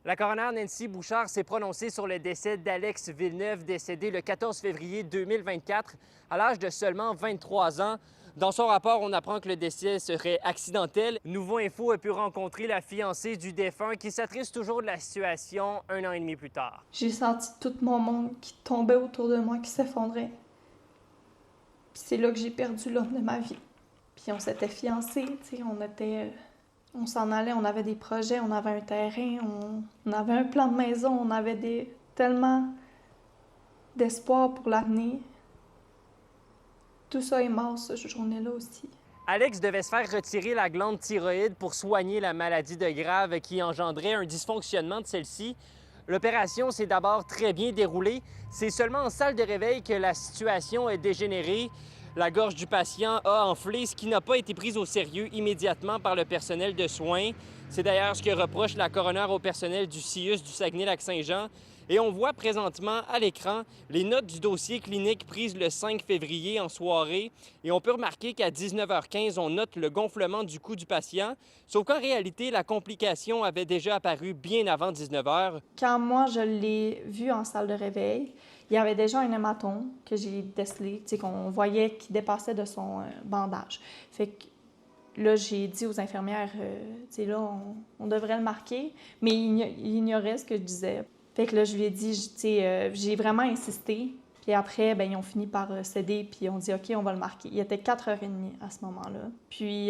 La coroner Nancy Bouchard s'est prononcée sur le décès d'Alex Villeneuve, décédé le 14 février 2024 à l'âge de seulement 23 ans. Dans son rapport, on apprend que le décès serait accidentel. Nouveau Info a pu rencontrer la fiancée du défunt qui s'attriste toujours de la situation 1 an et demi plus tard. J'ai senti tout mon monde qui tombait autour de moi, qui s'effondrait. Puis c'est là que j'ai perdu l'homme de ma vie. Puis on s'était fiancés, tu sais, on s'en allait, on avait des projets, on avait un terrain, on avait un plan de maison, on avait tellement d'espoir pour l'avenir. Tout ça est mort cette journée-là aussi. Alex devait se faire retirer la glande thyroïde pour soigner la maladie de Grave qui engendrait un dysfonctionnement de celle-ci. L'opération s'est d'abord très bien déroulée. C'est seulement en salle de réveil que la situation est dégénérée. La gorge du patient a enflé, ce qui n'a pas été pris au sérieux immédiatement par le personnel de soins. C'est d'ailleurs ce que reproche la coroner au personnel du CIUS du Saguenay-Lac-Saint-Jean. Et on voit présentement à l'écran les notes du dossier clinique prises le 5 février en soirée. Et on peut remarquer qu'à 19h15, on note le gonflement du cou du patient. Sauf qu'en réalité, la complication avait déjà apparu bien avant 19h. Quand moi, je l'ai vu en salle de réveil, il y avait déjà un hématome que j'ai décelé, tu sais, qu'on voyait qui dépassait de son bandage. Fait que là, j'ai dit aux infirmières, tu sais, là, on devrait le marquer, mais ils ignoraient ce que je disais. Fait que là, je lui ai dit, tu sais, j'ai vraiment insisté. Puis après, bien, ils ont fini par céder, puis on dit, OK, on va le marquer. Il était 4h30 à ce moment-là. Puis,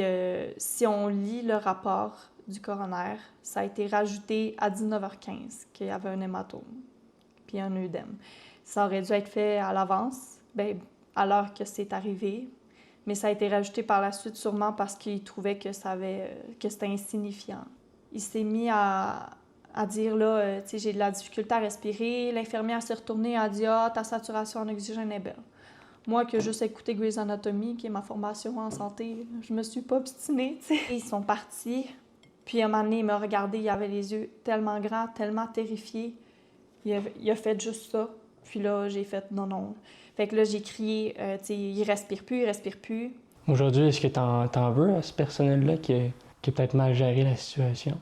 si on lit le rapport du coroner, ça a été rajouté à 19h15 qu'il y avait un hématome, puis un œdème. Ça aurait dû être fait à l'avance, bien, à l'heure que c'est arrivé, mais ça a été rajouté par la suite sûrement parce qu'il trouvait que c'était insignifiant. Il s'est mis à dire, là, tu sais, j'ai de la difficulté à respirer. L'infirmière s'est retournée et a dit, ah, ta saturation en oxygène est belle. Moi, qui ai juste écouté Grey's Anatomy, qui est ma formation en santé, je me suis pas obstinée, tu sais. Ils sont partis, puis à un moment donné, il m'a regardé, il avait les yeux tellement grands, tellement terrifiés. Il a fait juste ça. Puis là, j'ai fait non, non. Fait que là, j'ai crié, tu sais, il respire plus, il respire plus. Aujourd'hui, est-ce que t'en veux à ce personnel-là qui a peut-être mal géré la situation?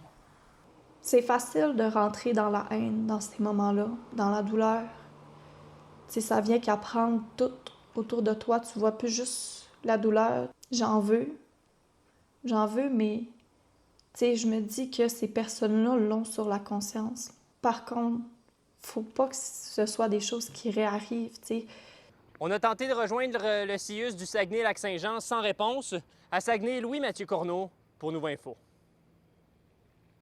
C'est facile de rentrer dans la haine dans ces moments-là, dans la douleur. Tu sais, ça vient qu'à prendre tout autour de toi. Tu vois plus juste la douleur. J'en veux, mais tu sais, je me dis que ces personnes-là l'ont sur la conscience. Par contre, faut pas que ce soit des choses qui réarrivent, tu sais. On a tenté de rejoindre le CIUS du Saguenay-Lac-Saint-Jean sans réponse. À Saguenay, Louis-Mathieu Corneau pour Nouveau Info.